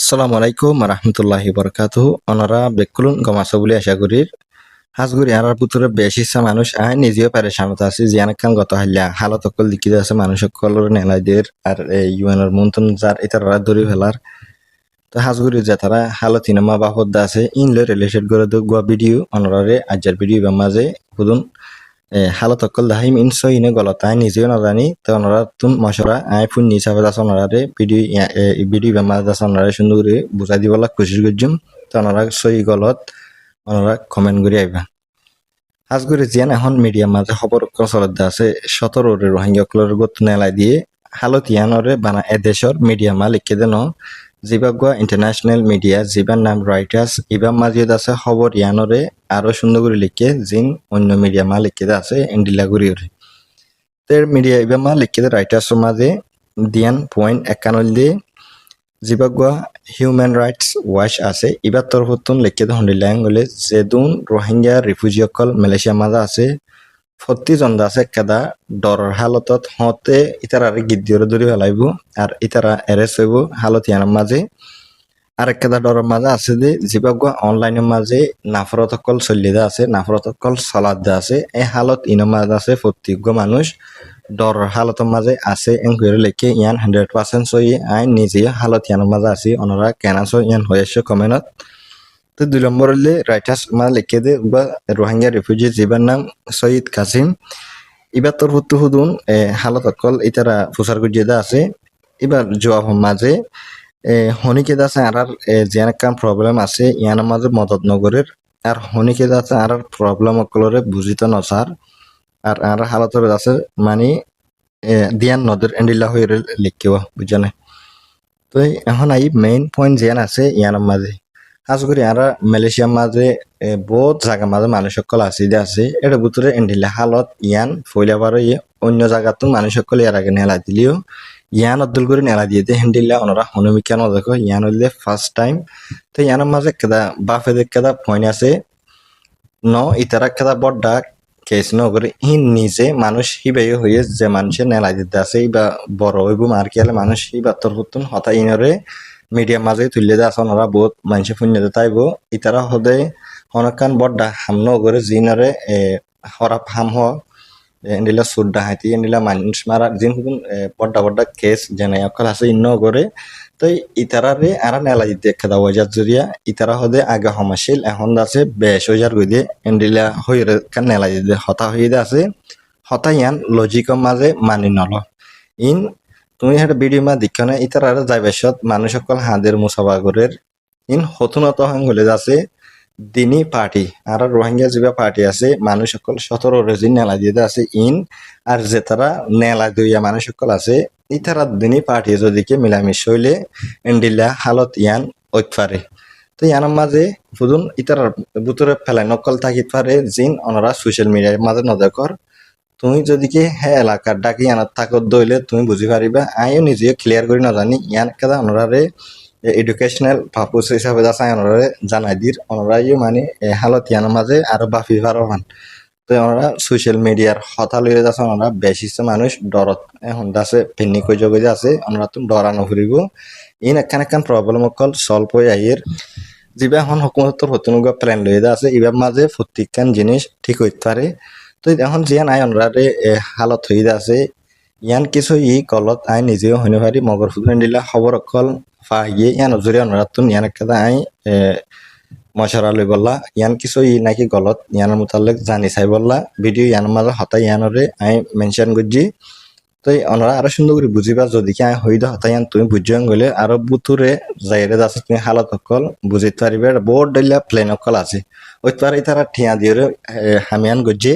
আসসালামু আলাইকুম রহমতুল্লাহি বরকাতুহু অনারা বেকুলুন গমাসা বলে আশা করি হাজগুড়ি আর পুতুরে বেশি ইচ্ছা মানুষ আয় নিজেও পেরেশানত আছে জিয়ান কান গত হাইলা হালত অকল লিখিত আছে মানুষ সকলের নেলাইদের আর ইউএনের মন্ত্রণ যার ইতারা ধরি ফেলার তো হাজগুড়ি যে তারা হালত ইনামা বাপদ আছে ইনলে রিলেটেড করে গুয়া ভিডিও অনরারে আজার ভিডিও বা মাঝে হুদুন হালত অকল দাহিম ইনসো ইনে গলত আয় নিজেও নাজানি তো অনরা তুন মশরা আয় ফুন নিচাবে আছে অনরারে ভিডিও বা মাঝে আছে অনরারে সুন্দর করে বুঝাই দিবলা কোশিশ করছুম তো অনরা সই গলত অনরা কমেন্ট করে আইবা হাজগুড়ি জিয়ান এখন মিডিয়ার মাঝে খবর চলত আছে 17 রোহিঙ্গা কলর গত নেলাই দিয়ে হালত ইয়ানরে বানা এদেশর মিডিয়া মালিককে দেন জিবাগুয়া ইন্টারন্যাশনাল মিডিয়া জিবার নাম রাইটার্স ইবার মাঝিদ আছে খবর ইয়ানরে আরো সুন্দর করে লিখে জিন অন্য মিডিয়া মালিককে আছে এন্ডিলা গুড়ি তের মিডিয়া ইবার মালিককে রাইটার্স মাঝে দিয়ান পয়েন্ট 51 দিয়ে জিবাগুয়া হিউম্যান রাইটস ওয়াচ আছে ইবার তরফতুন লিখে হন্ডিল্যাং গলে যেদুন রোহিঙ্গা রিফিউজি অকল মালয়েশিয়া মাঝে আছে 40 জন আছে কেদা ডরের হালতত হতে ইতারারে গিদ্দিওরে ধরে ফেলাইব আর ইতারা এরেস্ট হইব হালত ইয়ানোর মাঝে আর কেদা ডরের মাঝে আছে যে জিবাগুয়া অনলাইনের মাঝে নাফরত অকল চল্লিদা আছে নাফরত অকল সলাদ আছে এই হালত ইনোর মাঝে আছে প্রত্যেক মানুষ ডরের হালতের মাঝে আছে এনকোয়ারি লেখে ইয়ান 100% সই আইন নিজে হালত ইয়ানোর মাঝে আছে ওনারা কেন ইয়ান হয়ে আসছে কমেন্টত তো 2 নম্বর হলে রাইটার্স মা লিখে দে বা রোহিঙ্গা রিফিউজি জিবার নাম সৈয়দ কাসিম এবার তোর হুতু হুদুন হালত অকল ইতারা প্রচার করিয়ে আছে এবার জবাব মাঝে হনিকে আছে আর যেন কাম প্রবলেম আছে ইয়ার মাঝে মদত নগরের আর হনিকে আছে আর প্রবলেম অকলরে বুঝিত নসার আর হালতর আছে মানে দিয়ান নদের এন্ডিলা হয়ে লিখিব বুঝানে তো এখন আই মেইন পয়েন্ট যেন আছে ইয়ার মাঝে আজগুড়ি আর মালয়েশিয়ার মাঝে বহুত জায়গা মাঝে মানুষ সকল আছে এটা ভিতরে এন্ডিলা হালত ইয়ান ফইলাবার অন্য জায়গাতো মানুষ সকল এর আগে নেলা দিলিও ইয়ান অদ্দুল করে নেলা দিয়ে হেন্ডিলা ওনারা হনুমিকা দেখো ইয়ান হইলে ফার্স্ট টাইম তো ইয়ানের মাঝে কেদা বাফে কেদা পয়েন্ট আছে ইতারা কেদা বড় কেস নগরে নিজে মানুষ হিবাই হয়ে যে মানুষের নেলা দিতে আছে বা বড় হইব মার্কিয়ালে মানুষ হিবা তোর হতুন হতা ইনরে মিডিয়ার মাঝে তুলে দেওয়া আছে ওনারা বহুত মানুষ পুণ্যতে তাইব ইতারা হদে হনকান বড্ডা হাম নগরে জিনরে হরাপ হাম হ এন্ডিলা সুর ডাহাইতি এন্ডিলা মানুষ মারা জিন হুকুন বড্ডা কেস জেনে অকল আছে ইন্ন করে তো ইতারারে আর নেলা দিতে খেদা ওয়াজার জরিয়া ইতারা হদে আগে হমাশিল এখন আছে বেশ ওজার গই দিয়ে এন্ডিলা হইরে কান নেলা দিতে হতা হয়ে আছে হতা ইয়ান লজিকের মাঝে মানি নল ইন তুমি একটা ভিডিও মা দেখ না ইতার যাইবাসত মানুষ সকল হাঁদের মুসাবাগরের ইন হতুনত হলে আছে দিনী পার্টি আর রোহিঙ্গা জিবা পার্টি আছে মানুষ সকল 17 রেজিন নেলা দিয়ে আছে ইন আর যে তারা নেলা দইয়া মানুষ সকল আছে ইতারা দিনী পার্টি যদিকে মিলামিশ হইলে এন্ডিলা হালত ইয়ান ঐতফারে তো ইয়ানোর মাঝে বুঝুন ইতার ভিতরে ফেলাই নকল থাকিত পারে জিন ওনারা সোশ্যাল মিডিয়ার মাঝে নজর তুমি যদি কি হ্যাঁ এলাকার ডাকি আনার থাকত দইলে তুমি বুঝি পারিবা আইও নিজে ক্লিয়ার করি না জানি ইয়ান কেদা ওনারে এডুকেশনাল পারপোজ হিসাবে আছে ওনারে জানাই দির ওনারাইও মানে হালত ইয়ানোর মাঝে আরো বাফি পারবান তো ওনারা সোশ্যাল মিডিয়ার হতা লইয়া যাচ্ছে ওনারা বেশি মানুষ ডরত এখন আছে ফেনি কই জগে আছে ওনারা তুমি ডরানো ফুরিব ইন একখান প্রবলেম অকল সলভ হয়ে আইয়ের যিবা এখন হুকুমতর হতুনগা প্ল্যান লইয়া আছে ইবার মাঝে প্রত্যেকখান জিনিস ঠিক হইতে পারে তো এখন জিয়ান আই অনরারে হালত হয়ে আছে ইয়ান কিছু কলত আই নিজেও হইনে পারি মগর ফুদন দিলা খবর অকল ফাইয়ে ইয়ান জুড়ে অনরাতুন ইয়ান একটা আই মশারা লই বললা ইয়ান কিছু নাকি গলত ইয়ানের মোতালেক জানি চাই বললা ভিডিও ইয়ানের মাঝে হতাই ইয়ানরে আই মেনশন করছি তো ওনারা আরো সুন্দর করে বুঝিবা যদি কি হই দা হতাই ইয়ান তুমি বুঝিয়ান গেলে আরো বুতুরে যাইরে আছে তুমি হালত অকল বুঝিতে পারিবে বোর্ড দিলা প্লেন অকল আছে ওই পারে তারা ঠিয়া দিয়ে হামিয়ান গজে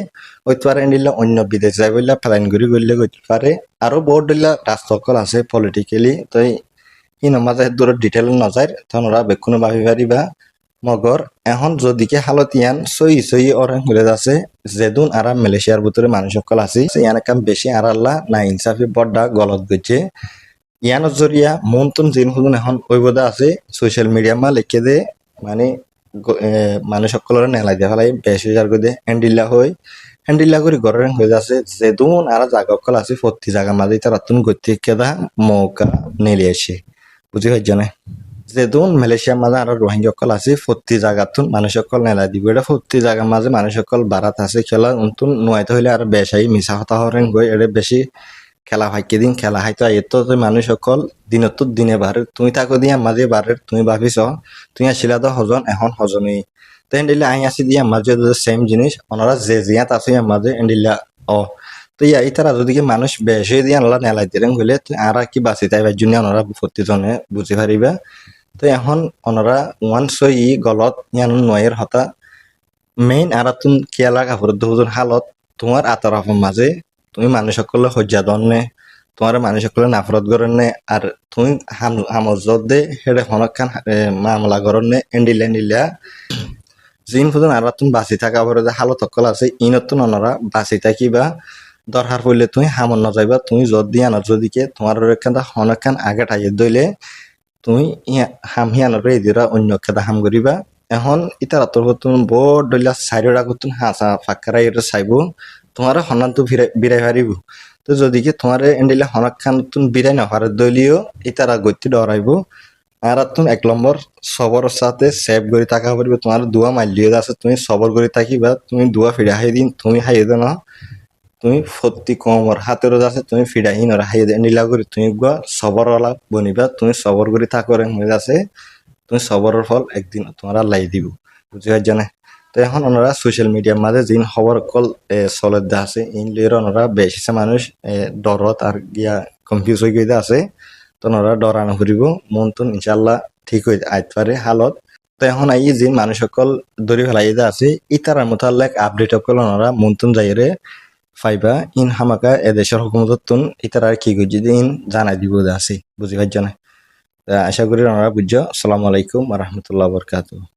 ওই পারে নিলে অন্য বিদেশ যাই বললা প্ল্যান করে গড়লে গইতে পারে আরো বোর্ড দিলা রাস্তা অকল আছে পলিটিক্যালি তো ইন মাঝে দূর ডিটেল নজার তখন ওরা বেক্ষণ ভাবি পারিবা মগর এখন যদিকে হালত ইয়ান সই অরেন হলে আছে যেদুন আর মালয়েশিয়ার ভিতরে মানুষ সকল আছে ইয়ান কাম বেশি আর আল্লাহ না ইনসাফি বড্ডা গলত গেছে ইয়ানোর জরিয়া মনতুন জিন হুদুন এখন ওইবদা আছে সোশ্যাল মিডিয়া মা লিখে দে মানে মানুষ সকলের নেলাই দিয়ে ফেলাই বেশ হাজার করে হ্যান্ডিল্লা করে ঘরের হয়ে যাচ্ছে যেদুন আর জায়গা সকল আছে প্রতি জায়গা মাঝে তারা তুন গতি কেদা মৌকা নেলি আসে বুঝি হয়ে জানে যেহেতু মালয়েশিয়ার মাঝে আর রোহিঙ্গা সকল আছে প্রতি জায়গাতুন মানুষ সকল নেলা দিব এটা প্রতি জায়গার মাঝে মানুষ সকল বারাত আছে খেলা উন্তুন নোয়াইতে হইলে আর বেশাই মিশা হতা হরেন গই এটা বেশি খেলা ভাইকে দিন খেলা হাইতো এত যে মানুষ সকল দিনত দিনে বাড়ে তুমি তাকে দিয়া মাঝে বাড়ে তুমি ভাবিছ তুমি আসিলা তো হজন এখন হজনই তো এন্ডিলে আই আসি দিয়া মাঝে সেম জিনিস ওনারা যে জিয়াত আছে মাঝে এন্ডিলা ও তো ইয়া ইতারা যদি কি মানুষ বেশি দিয়া আল্লাহ নেলাই দিলেন গেলে আর কি বাঁচি তাই জন্য ওনারা প্রতিজনে বুঝি পারিবা তো এখন ওনারা ওয়ান সই গলত ইয়ান নয়ের হতা মেইন আর তুমি কেলা কাপড় দুজন হালত তোমার আতর আপন মাঝে তুমি মানুষ সকলে সজ্জা দনে তোমার মানুষ সকলে নাফরত করেন আর তুমি হামজত দে হেডে হনকান মামলা করেন এন্ডিলা এন্ডিলা জিন ফুজন আর তুমি বাঁচি থাকা পরে যে হালত সকল আছে ইনতুন ওনারা বাঁচি থাকিবা দরকার পড়লে তুমি হামন না যাইবা তুমি যদি আনার যদিকে তোমার হনকান আগে টাইয়ে দইলে তুমি হাম হিয়ানোর এদিরা অন্য খেদা হাম করিবা এখন ইতার তোর তুমি বড় ডলিয়া সাইডের আগত তুমি হাসা ফাঁকারা এটা চাইব তোমার হনান তো বিরাই হারিব তো যদি কি তোমার এন্ডিলে হনাক খান তুমি বিরাই না হারে দলীয় ইতারা গতি ডরাইব আর তুমি এক নম্বর সবর সাথে সেভ করে থাকা পারবে তোমার দুয়া মাইলিয়ে আছে তুমি সবর করে থাকিবা তুমি দুয়া ফিরে হাই দিন তুমি হাইয়ে দে না তুমি ফত্তি কমর হাতের আছে তুমি ফিডাহি নরা হাইয়ে দে নীলা করে তুমি গুয়া সবর ওলা বনিবা তুমি সবর করে থাকরে মনে আছে তুমি সবরের ফল একদিন তোমার লাই দিব বুঝতে পারছো না তো এখন ওনারা সোশ্যাল মিডিয়ার মাঝে যিন খবর কল চলত দা আছে ইন লিয়ে ওনারা বেশি মানুষ ডরত আর গিয়া কনফিউজ হয়ে গিয়ে আছে তো ওনারা ডরানো ফুরিব মন তো ইনশাল্লাহ ঠিক হয়ে আইতে পারে হালত তো এখন আই যে মানুষ সকল দরি ফেলাই আছে ইতারার মোতালেক আপডেট সকল ওনারা মন্তুন যাইরে ফাইবা ইন হামাকা এদেশের হুকুমতন ইতারা কি গুজি দিন জানাই দিব আছে বুঝি পারছ না আশা করি ওনারা বুঝছো আসসালামু আলাইকুম ওয়া রাহমাতুল্লাহি ওয়া বারাকাতুহু